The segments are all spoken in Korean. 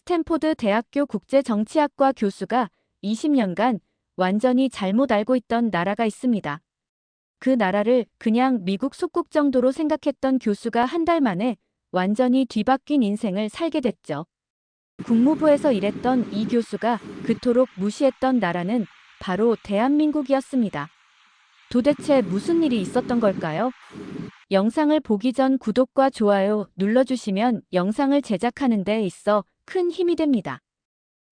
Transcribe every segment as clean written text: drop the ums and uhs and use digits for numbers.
스탠포드 대학교 국제정치학과 교수가 20년간 완전히 잘못 알고 있던 나라가 있습니다. 그 나라를 그냥 미국 속국 정도로 생각했던 교수가 한 달 만에 완전히 뒤바뀐 인생을 살게 됐죠. 국무부에서 일했던 이 교수가 그토록 무시했던 나라는 바로 대한민국이었습니다. 도대체 무슨 일이 있었던 걸까요? 영상을 보기 전 구독과 좋아요 눌러주시면 영상을 제작하는 데 있어 큰 힘이 됩니다.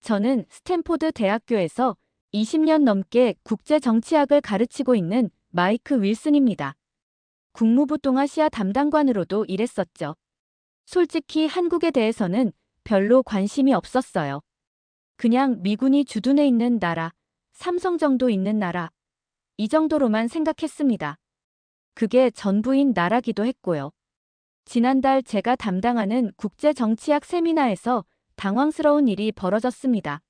저는 스탠포드 대학교에서 20년 넘게 국제정치학을 가르치고 있는 마이크 윌슨입니다. 국무부 동아시아 담당관으로도 일했었죠. 솔직히 한국에 대해서는 별로 관심이 없었어요. 그냥 미군이 주둔해 있는 나라, 삼성 정도 있는 나라, 이 정도로만 생각했습니다. 그게 전부인 나라기도 했고요. 지난달 제가 담당하는 국제정치학 세미나에서 당황스러운 일이 벌어졌습니다.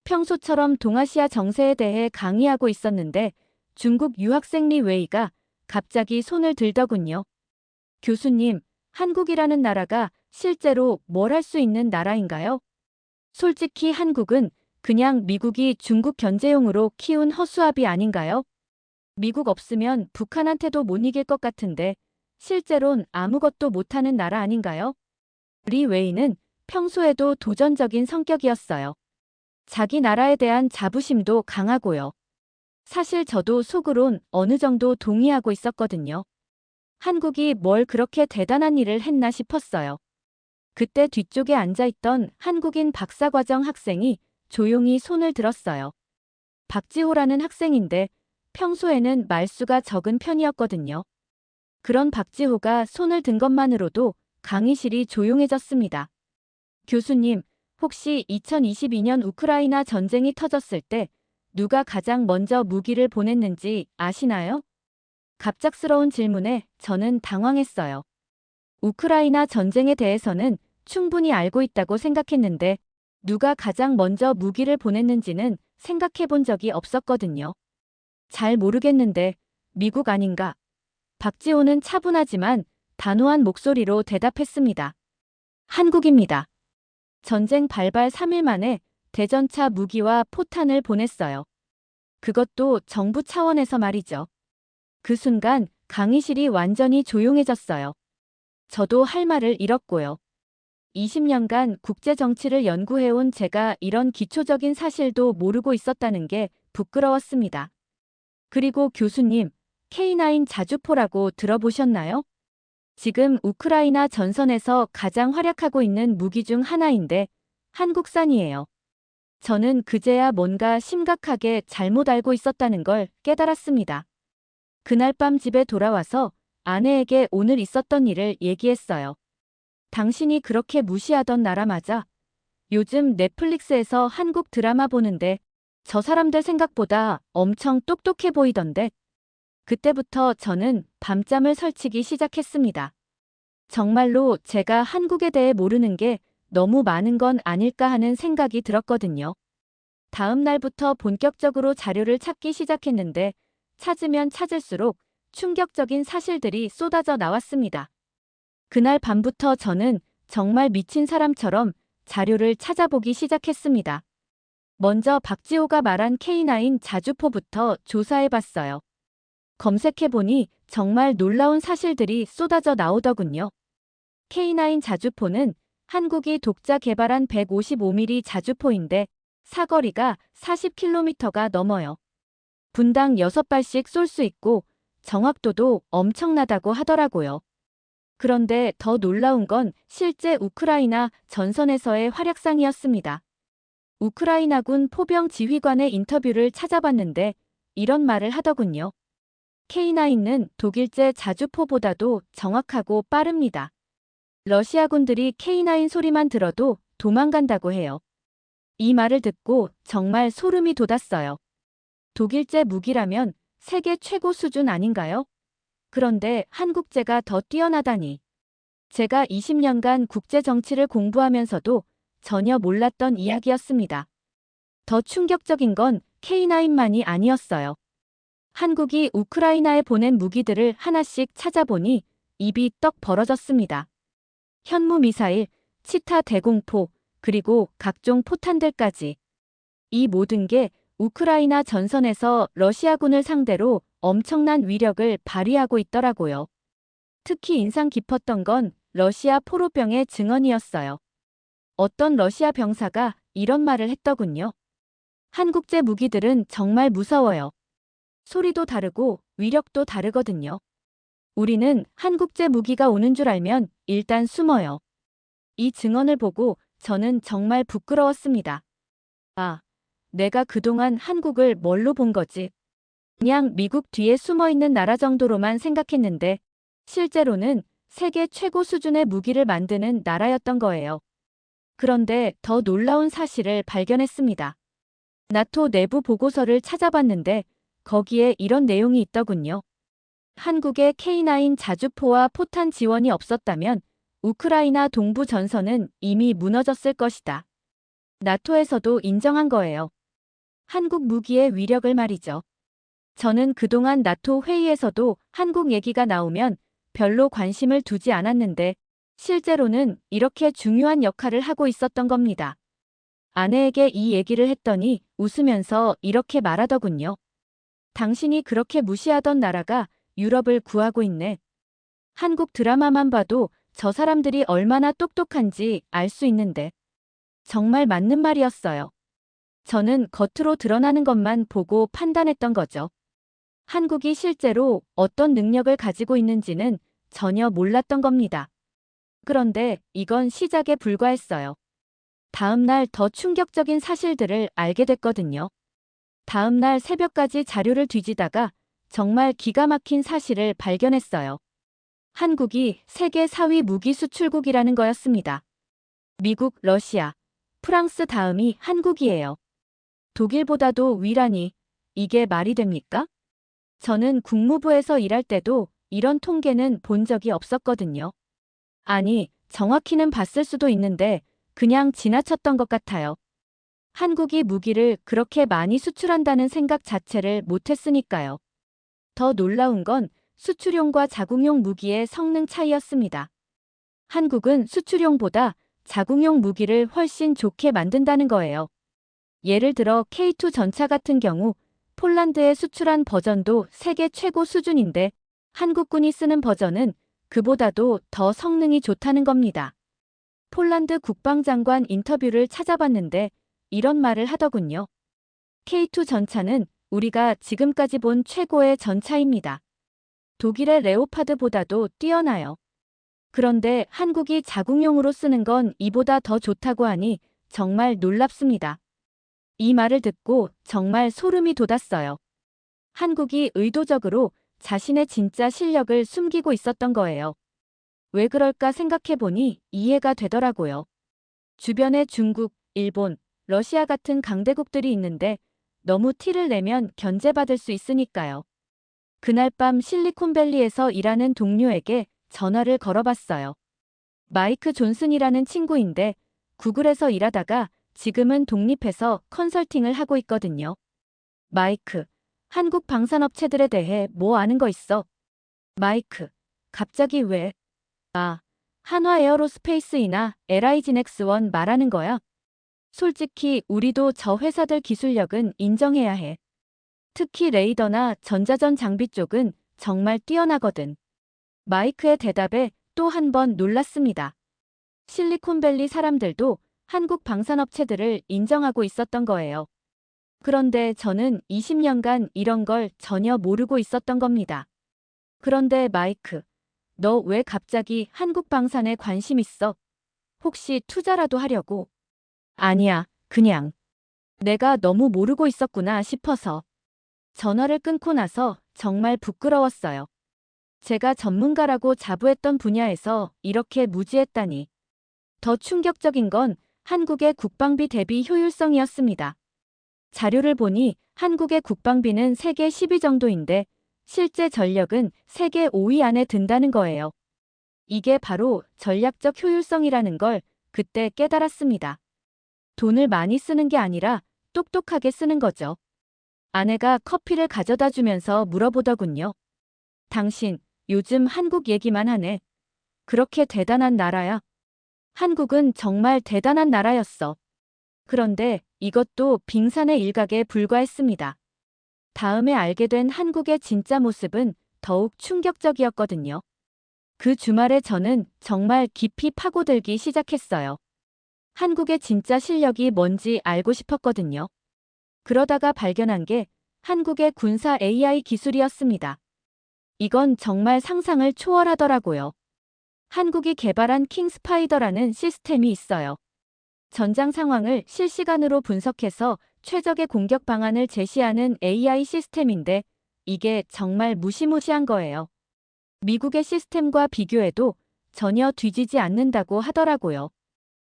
평소처럼 동아시아 정세에 대해 강의하고 있었는데 중국 유학생 리 웨이가 갑자기 손을 들더군요. 교수님, 한국이라는 나라가 실제로 뭘 할 수 있는 나라인가요? 솔직히 한국은 그냥 미국이 중국 견제용으로 키운 허수아비 아닌가요? 미국 없으면 북한한테도 못 이길 것 같은데 실제론 아무것도 못하는 나라 아닌가요? 리 웨이는 평소에도 도전적인 성격이었어요. 자기 나라에 대한 자부심도 강하고요. 사실 저도 속으론 어느 정도 동의하고 있었거든요. 한국이 뭘 그렇게 대단한 일을 했나 싶었어요. 그때 뒤쪽에 앉아있던 한국인 박사과정 학생이 조용히 손을 들었어요. 박지호라는 학생인데 평소에는 말수가 적은 편이었거든요. 그런 박지호가 손을 든 것만으로도 강의실이 조용해졌습니다. 교수님, 혹시 2022년 우크라이나 전쟁이 터졌을 때 누가 가장 먼저 무기를 보냈는지 아시나요? 갑작스러운 질문에 저는 당황했어요. 우크라이나 전쟁에 대해서는 충분히 알고 있다고 생각했는데 누가 가장 먼저 무기를 보냈는지는 생각해 본 적이 없었거든요. 잘 모르겠는데 미국 아닌가? 박지호는 차분하지만 단호한 목소리로 대답했습니다. 한국입니다. 전쟁 발발 3일 만에 대전차 무기와 포탄을 보냈어요. 그것도 정부 차원에서 말이죠. 그 순간 강의실이 완전히 조용해졌어요. 저도 할 말을 잃었고요. 20년간 국제정치를 연구해온 제가 이런 기초적인 사실도 모르고 있었다는 게 부끄러웠습니다. 그리고 교수님, K9 자주포라고 들어보셨나요? 지금 우크라이나 전선에서 가장 활약하고 있는 무기 중 하나인데 한국산이에요. 저는 그제야 뭔가 심각하게 잘못 알고 있었다는 걸 깨달았습니다. 그날 밤 집에 돌아와서 아내에게 오늘 있었던 일을 얘기했어요. 당신이 그렇게 무시하던 나라 맞아? 요즘 넷플릭스에서 한국 드라마 보는데 저 사람들 생각보다 엄청 똑똑해 보이던데. 그때부터 저는 밤잠을 설치기 시작했습니다. 정말로 제가 한국에 대해 모르는 게 너무 많은 건 아닐까 하는 생각이 들었거든요. 다음 날부터 본격적으로 자료를 찾기 시작했는데 찾으면 찾을수록 충격적인 사실들이 쏟아져 나왔습니다. 그날 밤부터 저는 정말 미친 사람처럼 자료를 찾아보기 시작했습니다. 먼저 박지호가 말한 K9 자주포부터 조사해봤어요. 검색해보니 정말 놀라운 사실들이 쏟아져 나오더군요. K9 자주포는 한국이 독자 개발한 155mm 자주포인데 사거리가 40km가 넘어요. 분당 6발씩 쏠 수 있고 정확도도 엄청나다고 하더라고요. 그런데 더 놀라운 건 실제 우크라이나 전선에서의 활약상이었습니다. 우크라이나군 포병 지휘관의 인터뷰를 찾아봤는데 이런 말을 하더군요. K9는 독일제 자주포보다도 정확하고 빠릅니다. 러시아군들이 K9 소리만 들어도 도망간다고 해요. 이 말을 듣고 정말 소름이 돋았어요. 독일제 무기라면 세계 최고 수준 아닌가요? 그런데 한국제가 더 뛰어나다니. 제가 20년간 국제정치를 공부하면서도 전혀 몰랐던 이야기였습니다. 더 충격적인 건 K9만이 아니었어요. 한국이 우크라이나에 보낸 무기들을 하나씩 찾아보니 입이 떡 벌어졌습니다. 현무 미사일, 치타 대공포, 그리고 각종 포탄들까지. 이 모든 게 우크라이나 전선에서 러시아군을 상대로 엄청난 위력을 발휘하고 있더라고요. 특히 인상 깊었던 건 러시아 포로병의 증언이었어요. 어떤 러시아 병사가 이런 말을 했더군요. 한국제 무기들은 정말 무서워요. 소리도 다르고 위력도 다르거든요. 우리는 한국제 무기가 오는 줄 알면 일단 숨어요. 이 증언을 보고 저는 정말 부끄러웠습니다. 아, 내가 그동안 한국을 뭘로 본 거지? 그냥 미국 뒤에 숨어 있는 나라 정도로만 생각했는데 실제로는 세계 최고 수준의 무기를 만드는 나라였던 거예요. 그런데 더 놀라운 사실을 발견했습니다. 나토 내부 보고서를 찾아봤는데 거기에 이런 내용이 있더군요. 한국의 K9 자주포와 포탄 지원이 없었다면 우크라이나 동부 전선은 이미 무너졌을 것이다. 나토에서도 인정한 거예요. 한국 무기의 위력을 말이죠. 저는 그동안 나토 회의에서도 한국 얘기가 나오면 별로 관심을 두지 않았는데 실제로는 이렇게 중요한 역할을 하고 있었던 겁니다. 아내에게 이 얘기를 했더니 웃으면서 이렇게 말하더군요. 당신이 그렇게 무시하던 나라가 유럽을 구하고 있네. 한국 드라마만 봐도 저 사람들이 얼마나 똑똑한지 알 수 있는데. 정말 맞는 말이었어요. 저는 겉으로 드러나는 것만 보고 판단했던 거죠. 한국이 실제로 어떤 능력을 가지고 있는지는 전혀 몰랐던 겁니다. 그런데 이건 시작에 불과했어요. 다음 날 더 충격적인 사실들을 알게 됐거든요. 다음 날 새벽까지 자료를 뒤지다가 정말 기가 막힌 사실을 발견했어요. 한국이 세계 4위 무기 수출국이라는 거였습니다. 미국, 러시아, 프랑스 다음이 한국이에요. 독일보다도 위라니 이게 말이 됩니까? 저는 국무부에서 일할 때도 이런 통계는 본 적이 없었거든요. 아니, 정확히는 봤을 수도 있는데 그냥 지나쳤던 것 같아요. 한국이 무기를 그렇게 많이 수출한다는 생각 자체를 못했으니까요. 더 놀라운 건 수출용과 자국용 무기의 성능 차이였습니다. 한국은 수출용보다 자국용 무기를 훨씬 좋게 만든다는 거예요. 예를 들어 K2 전차 같은 경우 폴란드에 수출한 버전도 세계 최고 수준인데 한국군이 쓰는 버전은 그보다도 더 성능이 좋다는 겁니다. 폴란드 국방장관 인터뷰를 찾아봤는데 이런 말을 하더군요. K2 전차는 우리가 지금까지 본 최고의 전차입니다. 독일의 레오파드보다도 뛰어나요. 그런데 한국이 자국용으로 쓰는 건 이보다 더 좋다고 하니 정말 놀랍습니다. 이 말을 듣고 정말 소름이 돋았어요. 한국이 의도적으로 자신의 진짜 실력을 숨기고 있었던 거예요. 왜 그럴까 생각해보니 이해가 되더라고요. 주변에 중국, 일본, 러시아 같은 강대국들이 있는데 너무 티를 내면 견제받을 수 있으니까요. 그날 밤 실리콘밸리에서 일하는 동료에게 전화를 걸어봤어요. 마이크 존슨이라는 친구인데 구글에서 일하다가 지금은 독립해서 컨설팅을 하고 있거든요. 마이크, 한국 방산업체들에 대해 뭐 아는 거 있어? 마이크, 갑자기 왜? 아, 한화 에어로스페이스이나 LI지넥스원 말하는 거야? 솔직히 우리도 저 회사들 기술력은 인정해야 해. 특히 레이더나 전자전 장비 쪽은 정말 뛰어나거든. 마이크의 대답에 또 한 번 놀랐습니다. 실리콘밸리 사람들도 한국 방산업체들을 인정하고 있었던 거예요. 그런데 저는 20년간 이런 걸 전혀 모르고 있었던 겁니다. 그런데 마이크, 너 왜 갑자기 한국 방산에 관심 있어? 혹시 투자라도 하려고? 아니야, 그냥. 내가 너무 모르고 있었구나 싶어서. 전화를 끊고 나서 정말 부끄러웠어요. 제가 전문가라고 자부했던 분야에서 이렇게 무지했다니. 더 충격적인 건 한국의 국방비 대비 효율성이었습니다. 자료를 보니 한국의 국방비는 세계 10위 정도인데 실제 전력은 세계 5위 안에 든다는 거예요. 이게 바로 전략적 효율성이라는 걸 그때 깨달았습니다. 돈을 많이 쓰는 게 아니라 똑똑하게 쓰는 거죠. 아내가 커피를 가져다 주면서 물어보더군요. 당신 요즘 한국 얘기만 하네. 그렇게 대단한 나라야? 한국은 정말 대단한 나라였어. 그런데 이것도 빙산의 일각에 불과했습니다. 다음에 알게 된 한국의 진짜 모습은 더욱 충격적이었거든요. 그 주말에 저는 정말 깊이 파고들기 시작했어요. 한국의 진짜 실력이 뭔지 알고 싶었거든요. 그러다가 발견한 게 한국의 군사 AI 기술이었습니다. 이건 정말 상상을 초월하더라고요. 한국이 개발한 킹스파이더라는 시스템이 있어요. 전장 상황을 실시간으로 분석해서 최적의 공격 방안을 제시하는 AI 시스템인데 이게 정말 무시무시한 거예요. 미국의 시스템과 비교해도 전혀 뒤지지 않는다고 하더라고요.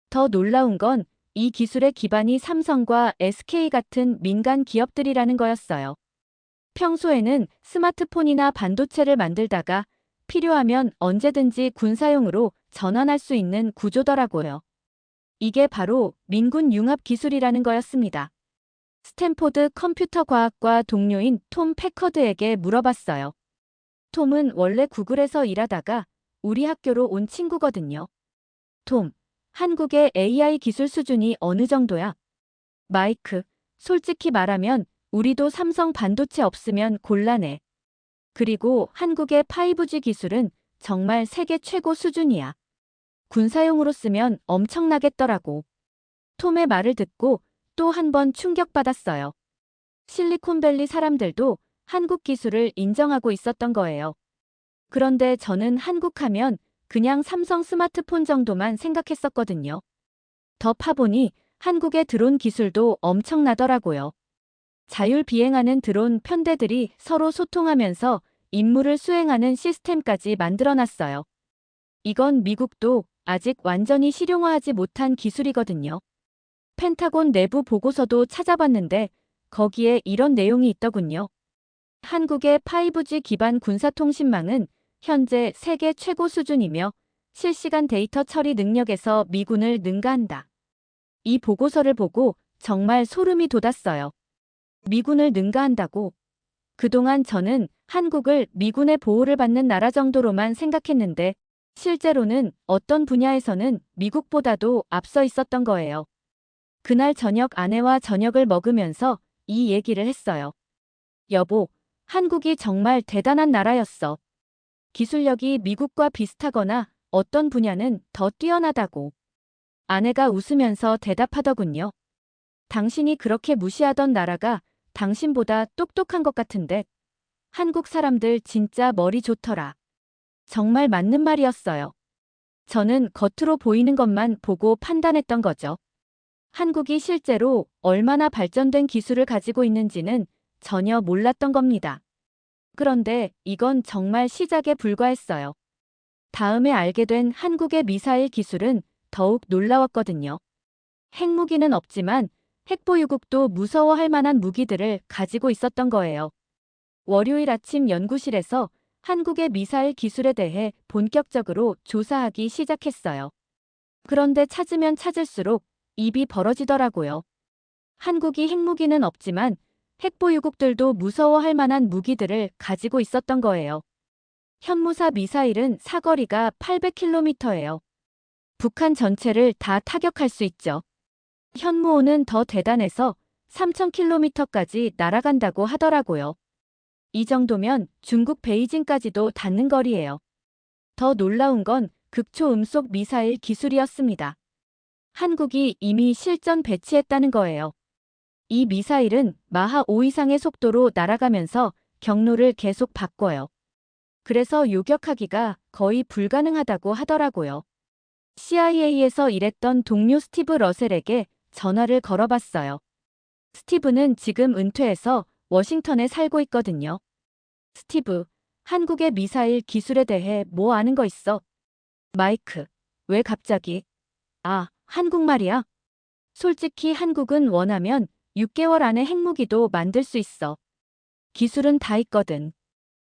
더 놀라운 건 이 기술의 기반이 삼성과 SK 같은 민간 기업들이라는 거였어요. 평소에는 스마트폰이나 반도체를 만들다가 필요하면 언제든지 군사용으로 전환할 수 있는 구조더라고요. 이게 바로 민군 융합 기술이라는 거였습니다. 스탠포드 컴퓨터 과학과 동료인 톰 패커드에게 물어봤어요. 톰은 원래 구글에서 일하다가 우리 학교로 온 친구거든요. 톰, 한국의 AI 기술 수준이 어느 정도야? 마이크, 솔직히 말하면 우리도 삼성 반도체 없으면 곤란해. 그리고 한국의 5G 기술은 정말 세계 최고 수준이야. 군사용으로 쓰면 엄청나겠더라고. 톰의 말을 듣고 또 한 번 충격받았어요. 실리콘밸리 사람들도 한국 기술을 인정하고 있었던 거예요. 그런데 저는 한국 하면 그냥 삼성 스마트폰 정도만 생각했었거든요. 더 파보니 한국의 드론 기술도 엄청나더라고요. 자율 비행하는 드론 편대들이 서로 소통하면서 임무를 수행하는 시스템까지 만들어놨어요. 이건 미국도 아직 완전히 실용화하지 못한 기술이거든요. 펜타곤 내부 보고서도 찾아봤는데 거기에 이런 내용이 있더군요. 한국의 5G 기반 군사통신망은 현재 세계 최고 수준이며 실시간 데이터 처리 능력에서 미군을 능가한다. 이 보고서를 보고 정말 소름이 돋았어요. 미군을 능가한다고? 그동안 저는 한국을 미군의 보호를 받는 나라 정도로만 생각했는데 실제로는 어떤 분야에서는 미국보다도 앞서 있었던 거예요. 그날 저녁 아내와 저녁을 먹으면서 이 얘기를 했어요. 여보, 한국이 정말 대단한 나라였어. 기술력이 미국과 비슷하거나 어떤 분야는 더 뛰어나다고. 아내가 웃으면서 대답하더군요. 당신이 그렇게 무시하던 나라가 당신보다 똑똑한 것 같은데. 한국 사람들 진짜 머리 좋더라. 정말 맞는 말이었어요. 저는 겉으로 보이는 것만 보고 판단했던 거죠. 한국이 실제로 얼마나 발전된 기술을 가지고 있는지는 전혀 몰랐던 겁니다. 그런데 이건 정말 시작에 불과했어요. 다음에 알게 된 한국의 미사일 기술은 더욱 놀라웠거든요. 핵무기는 없지만 핵보유국도 무서워할 만한 무기들을 가지고 있었던 거예요. 월요일 아침 연구실에서 한국의 미사일 기술에 대해 본격적으로 조사하기 시작했어요. 그런데 찾으면 찾을수록 입이 벌어지더라고요. 한국이 핵무기는 없지만 핵보유국들도 무서워할 만한 무기들을 가지고 있었던 거예요. 현무사 미사일은 사거리가 800km예요. 북한 전체를 다 타격할 수 있죠. 현무호는 더 대단해서 3000km까지 날아간다고 하더라고요. 이 정도면 중국 베이징까지도 닿는 거리예요. 더 놀라운 건 극초음속 미사일 기술이었습니다. 한국이 이미 실전 배치했다는 거예요. 이 미사일은 마하 5 이상의 속도로 날아가면서 경로를 계속 바꿔요. 그래서 요격하기가 거의 불가능하다고 하더라고요. CIA에서 일했던 동료 스티브 러셀에게 전화를 걸어봤어요. 스티브는 지금 은퇴해서 워싱턴에 살고 있거든요. 스티브, 한국의 미사일 기술에 대해 뭐 아는 거 있어? 마이크, 왜 갑자기? 아, 한국말이야? 솔직히 한국은 원하면 6개월 안에 핵무기도 만들 수 있어. 기술은 다 있거든.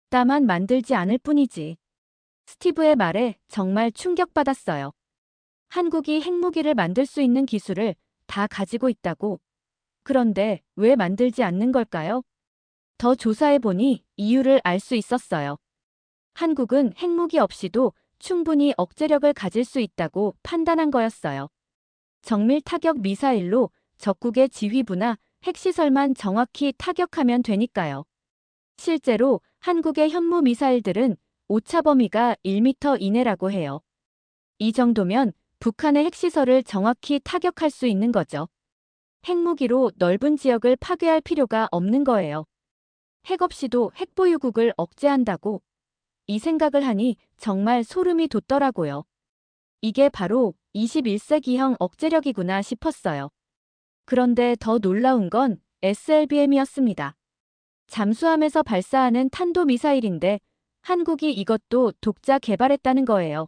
다만 만들지 않을 뿐이지. 스티브의 말에 정말 충격받았어요. 한국이 핵무기를 만들 수 있는 기술을 다 가지고 있다고. 그런데 왜 만들지 않는 걸까요? 더 조사해보니 이유를 알 수 있었어요. 한국은 핵무기 없이도 충분히 억제력을 가질 수 있다고 판단한 거였어요. 정밀 타격 미사일로 적국의 지휘부나 핵시설만 정확히 타격하면 되니까요. 실제로 한국의 현무 미사일들은 오차 범위가 1m 이내라고 해요. 이 정도면 북한의 핵시설을 정확히 타격할 수 있는 거죠. 핵무기로 넓은 지역을 파괴할 필요가 없는 거예요. 핵 없이도 핵보유국을 억제한다고? 이 생각을 하니 정말 소름이 돋더라고요. 이게 바로 21세기형 억제력이구나 싶었어요. 그런데 더 놀라운 건 SLBM이었습니다. 잠수함에서 발사하는 탄도미사일인데 한국이 이것도 독자 개발했다는 거예요.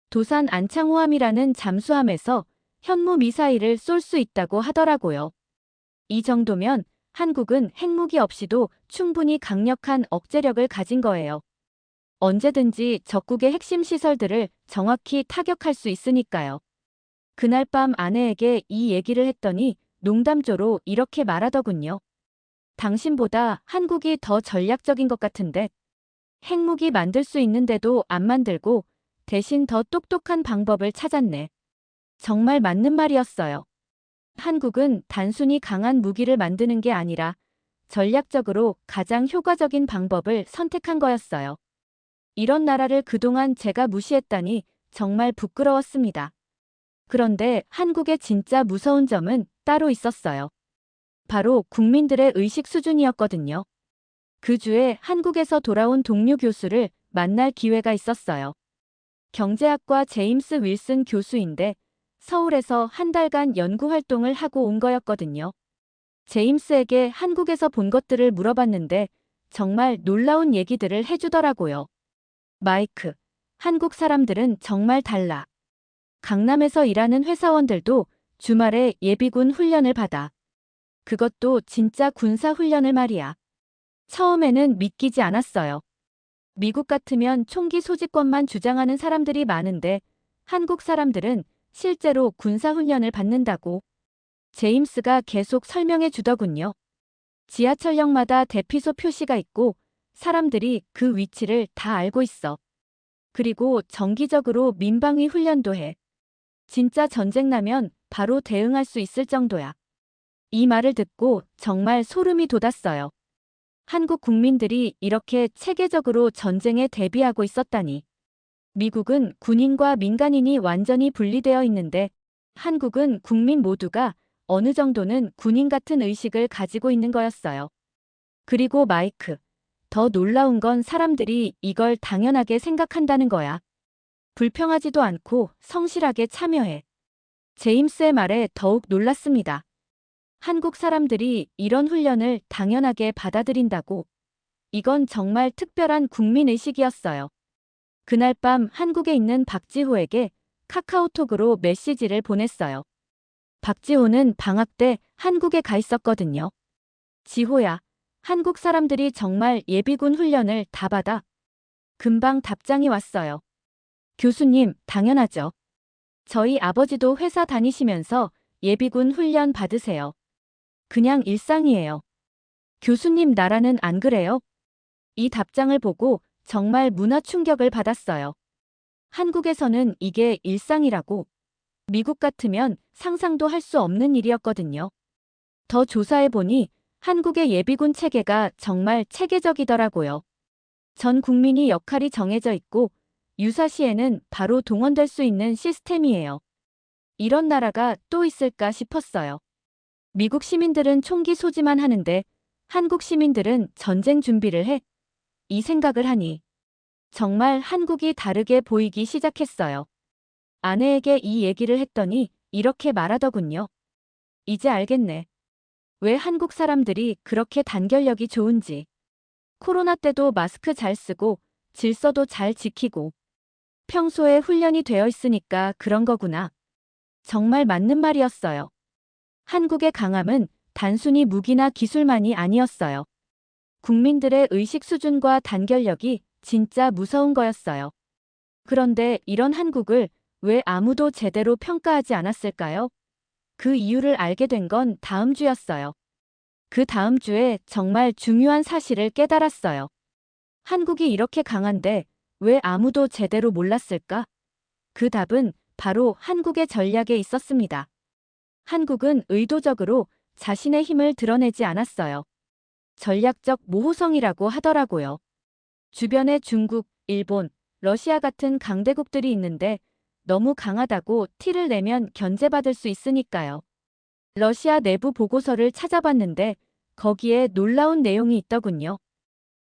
도산 안창호함이라는 잠수함에서 현무 미사일을 쏠 수 있다고 하더라고요. 이 정도면 한국은 핵무기 없이도 충분히 강력한 억제력을 가진 거예요. 언제든지 적국의 핵심 시설들을 정확히 타격할 수 있으니까요. 그날 밤 아내에게 이 얘기를 했더니 농담조로 이렇게 말하더군요. 당신보다 한국이 더 전략적인 것 같은데 핵무기 만들 수 있는데도 안 만들고 대신 더 똑똑한 방법을 찾았네. 정말 맞는 말이었어요. 한국은 단순히 강한 무기를 만드는 게 아니라 전략적으로 가장 효과적인 방법을 선택한 거였어요. 이런 나라를 그동안 제가 무시했다니 정말 부끄러웠습니다. 그런데 한국의 진짜 무서운 점은 따로 있었어요. 바로 국민들의 의식 수준이었거든요. 그 주에 한국에서 돌아온 동료 교수를 만날 기회가 있었어요. 경제학과 제임스 윌슨 교수인데 서울에서 한 달간 연구 활동을 하고 온 거였거든요. 제임스에게 한국에서 본 것들을 물어봤는데 정말 놀라운 얘기들을 해주더라고요. 마이크, 한국 사람들은 정말 달라. 강남에서 일하는 회사원들도 주말에 예비군 훈련을 받아. 그것도 진짜 군사 훈련을 말이야. 처음에는 믿기지 않았어요. 미국 같으면 총기 소지권만 주장하는 사람들이 많은데 한국 사람들은 실제로 군사 훈련을 받는다고 제임스가 계속 설명해 주더군요. 지하철역마다 대피소 표시가 있고 사람들이 그 위치를 다 알고 있어. 그리고 정기적으로 민방위 훈련도 해. 진짜 전쟁 나면 바로 대응할 수 있을 정도야. 이 말을 듣고 정말 소름이 돋았어요. 한국 국민들이 이렇게 체계적으로 전쟁에 대비하고 있었다니. 미국은 군인과 민간인이 완전히 분리되어 있는데 한국은 국민 모두가 어느 정도는 군인 같은 의식을 가지고 있는 거였어요. 그리고 마이크, 더 놀라운 건 사람들이 이걸 당연하게 생각한다는 거야. 불평하지도 않고 성실하게 참여해. 제임스의 말에 더욱 놀랐습니다. 한국 사람들이 이런 훈련을 당연하게 받아들인다고. 이건 정말 특별한 국민의식이었어요. 그날 밤 한국에 있는 박지호에게 카카오톡으로 메시지를 보냈어요. 박지호는 방학 때 한국에 가 있었거든요. 지호야, 한국 사람들이 정말 예비군 훈련을 다 받아. 금방 답장이 왔어요. 교수님, 당연하죠. 저희 아버지도 회사 다니시면서 예비군 훈련 받으세요. 그냥 일상이에요. 교수님 나라는 안 그래요? 이 답장을 보고 정말 문화 충격을 받았어요. 한국에서는 이게 일상이라고. 미국 같으면 상상도 할 수 없는 일이었거든요. 더 조사해보니 한국의 예비군 체계가 정말 체계적이더라고요. 전 국민이 역할이 정해져 있고 유사시에는 바로 동원될 수 있는 시스템이에요. 이런 나라가 또 있을까 싶었어요. 미국 시민들은 총기 소지만 하는데 한국 시민들은 전쟁 준비를 해? 이 생각을 하니 정말 한국이 다르게 보이기 시작했어요. 아내에게 이 얘기를 했더니 이렇게 말하더군요. 이제 알겠네. 왜 한국 사람들이 그렇게 단결력이 좋은지. 코로나 때도 마스크 잘 쓰고 질서도 잘 지키고 평소에 훈련이 되어 있으니까 그런 거구나. 정말 맞는 말이었어요. 한국의 강함은 단순히 무기나 기술만이 아니었어요. 국민들의 의식 수준과 단결력이 진짜 무서운 거였어요. 그런데 이런 한국을 왜 아무도 제대로 평가하지 않았을까요? 그 이유를 알게 된 건 다음 주였어요. 그 다음 주에 정말 중요한 사실을 깨달았어요. 한국이 이렇게 강한데 왜 아무도 제대로 몰랐을까? 그 답은 바로 한국의 전략에 있었습니다. 한국은 의도적으로 자신의 힘을 드러내지 않았어요. 전략적 모호성이라고 하더라고요. 주변에 중국, 일본, 러시아 같은 강대국들이 있는데 너무 강하다고 티를 내면 견제받을 수 있으니까요. 러시아 내부 보고서를 찾아봤는데 거기에 놀라운 내용이 있더군요.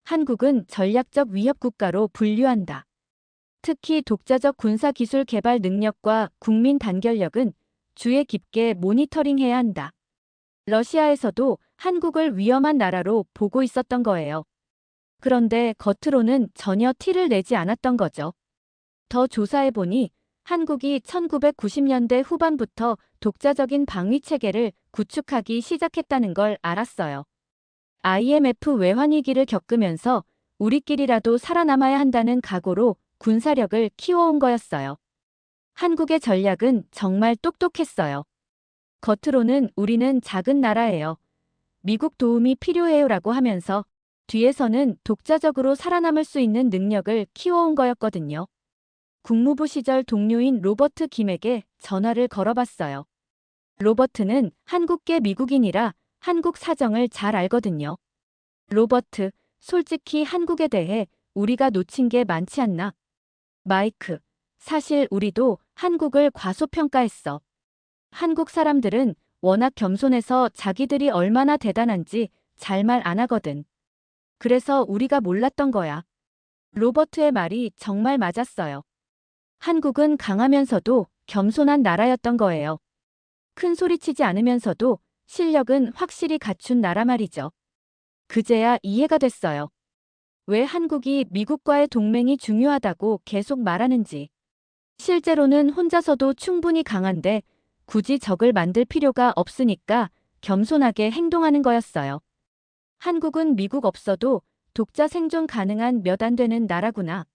한국은 전략적 위협 국가로 분류한다. 특히 독자적 군사기술 개발 능력과 국민 단결력은 주의 깊게 모니터링해야 한다. 러시아에서도 한국을 위험한 나라로 보고 있었던 거예요. 그런데 겉으로는 전혀 티를 내지 않았던 거죠. 더 조사해보니 한국이 1990년대 후반부터 독자적인 방위 체계를 구축하기 시작했다는 걸 알았어요. IMF 외환위기를 겪으면서 우리끼리라도 살아남아야 한다는 각오로 군사력을 키워온 거였어요. 한국의 전략은 정말 똑똑했어요. 겉으로는 우리는 작은 나라예요. 미국 도움이 필요해요라고 하면서 뒤에서는 독자적으로 살아남을 수 있는 능력을 키워온 거였거든요. 국무부 시절 동료인 로버트 김에게 전화를 걸어봤어요. 로버트는 한국계 미국인이라 한국 사정을 잘 알거든요. 로버트, 솔직히 한국에 대해 우리가 놓친 게 많지 않나? 마이크, 사실 우리도 한국을 과소평가했어. 한국 사람들은 워낙 겸손해서 자기들이 얼마나 대단한지 잘 말 안 하거든. 그래서 우리가 몰랐던 거야. 로버트의 말이 정말 맞았어요. 한국은 강하면서도 겸손한 나라였던 거예요. 큰 소리치지 않으면서도 실력은 확실히 갖춘 나라 말이죠. 그제야 이해가 됐어요. 왜 한국이 미국과의 동맹이 중요하다고 계속 말하는지. 실제로는 혼자서도 충분히 강한데 굳이 적을 만들 필요가 없으니까 겸손하게 행동하는 거였어요. 한국은 미국 없어도 독자 생존 가능한 몇 안 되는 나라구나.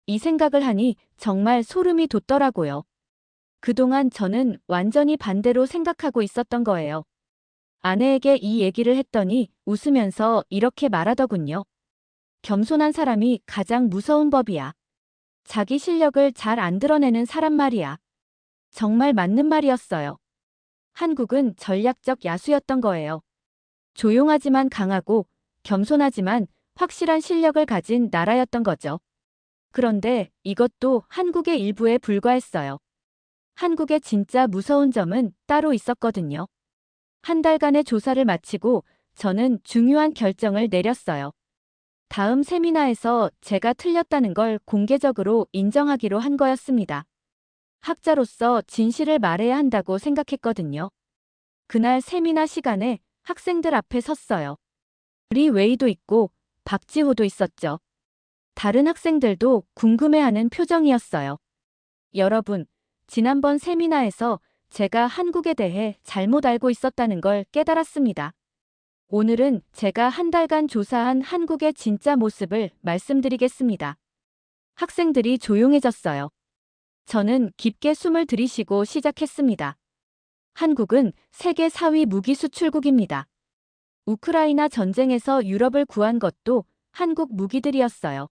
이 생각을 하니 정말 소름이 돋더라고요. 그동안 저는 완전히 반대로 생각하고 있었던 거예요. 아내에게 이 얘기를 했더니 웃으면서 이렇게 말하더군요. 겸손한 사람이 가장 무서운 법이야. 자기 실력을 잘 안 드러내는 사람 말이야. 정말 맞는 말이었어요. 한국은 전략적 야수였던 거예요. 조용하지만 강하고 겸손하지만 확실한 실력을 가진 나라였던 거죠. 그런데 이것도 한국의 일부에 불과했어요. 한국의 진짜 무서운 점은 따로 있었거든요. 한 달간의 조사를 마치고 저는 중요한 결정을 내렸어요. 다음 세미나에서 제가 틀렸다는 걸 공개적으로 인정하기로 한 거였습니다. 학자로서 진실을 말해야 한다고 생각했거든요. 그날 세미나 시간에 학생들 앞에 섰어요. 리 웨이도 있고 박지호도 있었죠. 다른 학생들도 궁금해하는 표정이었어요. 여러분, 지난번 세미나에서 제가 한국에 대해 잘못 알고 있었다는 걸 깨달았습니다. 오늘은 제가 한 달간 조사한 한국의 진짜 모습을 말씀드리겠습니다. 학생들이 조용해졌어요. 저는 깊게 숨을 들이쉬고 시작했습니다. 한국은 세계 4위 무기 수출국입니다. 우크라이나 전쟁에서 유럽을 구한 것도 한국 무기들이었어요.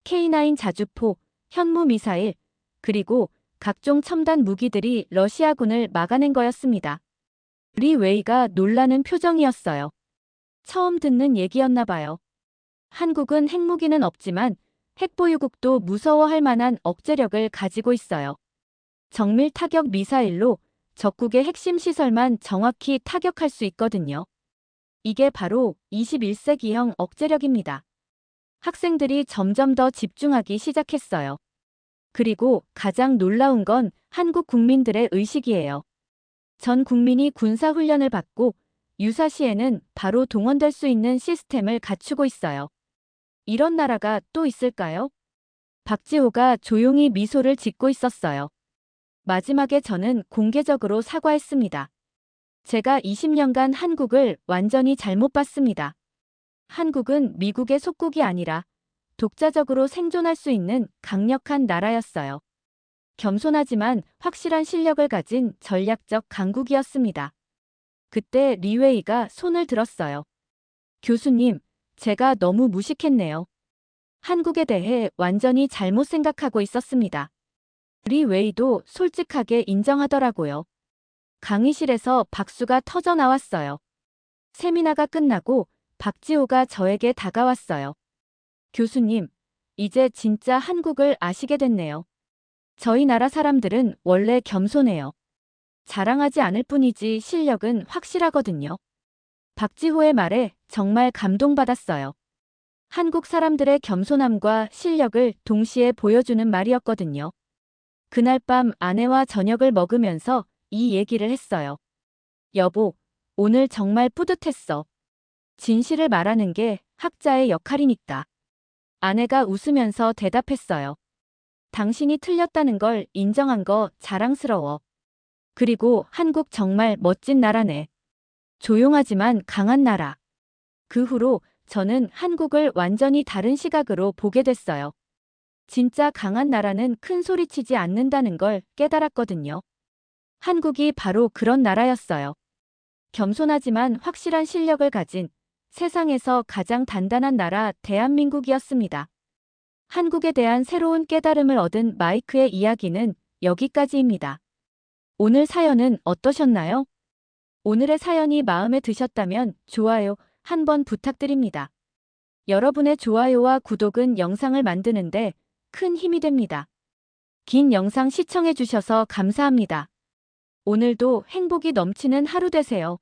K9 자주포, 현무 미사일, 그리고 각종 첨단 무기들이 러시아군을 막아낸 거였습니다. 리 웨이가 놀라는 표정이었어요. 처음 듣는 얘기였나 봐요. 한국은 핵무기는 없지만 핵보유국도 무서워할 만한 억제력을 가지고 있어요. 정밀 타격 미사일로 적국의 핵심 시설만 정확히 타격할 수 있거든요. 이게 바로 21세기형 억제력입니다. 학생들이 점점 더 집중하기 시작했어요. 그리고 가장 놀라운 건 한국 국민들의 의식이에요. 전 국민이 군사훈련을 받고 유사시에는 바로 동원될 수 있는 시스템을 갖추고 있어요. 이런 나라가 또 있을까요? 박지호가 조용히 미소를 짓고 있었어요. 마지막에 저는 공개적으로 사과했습니다. 제가 20년간 한국을 완전히 잘못 봤습니다. 한국은 미국의 속국이 아니라 독자적으로 생존할 수 있는 강력한 나라였어요. 겸손하지만 확실한 실력을 가진 전략적 강국이었습니다. 그때 리웨이가 손을 들었어요. 교수님, 제가 너무 무식했네요. 한국에 대해 완전히 잘못 생각하고 있었습니다. 리 웨이도 솔직하게 인정하더라고요. 강의실에서 박수가 터져 나왔어요. 세미나가 끝나고 박지호가 저에게 다가왔어요. 교수님, 이제 진짜 한국을 아시게 됐네요. 저희 나라 사람들은 원래 겸손해요. 자랑하지 않을 뿐이지 실력은 확실하거든요. 박지호의 말에 정말 감동받았어요. 한국 사람들의 겸손함과 실력을 동시에 보여주는 말이었거든요. 그날 밤 아내와 저녁을 먹으면서 이 얘기를 했어요. 여보, 오늘 정말 뿌듯했어. 진실을 말하는 게 학자의 역할이니까. 아내가 웃으면서 대답했어요. 당신이 틀렸다는 걸 인정한 거 자랑스러워. 그리고 한국 정말 멋진 나라네. 조용하지만 강한 나라. 그 후로 저는 한국을 완전히 다른 시각으로 보게 됐어요. 진짜 강한 나라는 큰 소리치지 않는다는 걸 깨달았거든요. 한국이 바로 그런 나라였어요. 겸손하지만 확실한 실력을 가진 세상에서 가장 단단한 나라 대한민국이었습니다. 한국에 대한 새로운 깨달음을 얻은 마이크의 이야기는 여기까지입니다. 오늘 사연은 어떠셨나요? 오늘의 사연이 마음에 드셨다면 좋아요 한번 부탁드립니다. 여러분의 좋아요와 구독은 영상을 만드는데 큰 힘이 됩니다. 긴 영상 시청해 주셔서 감사합니다. 오늘도 행복이 넘치는 하루 되세요.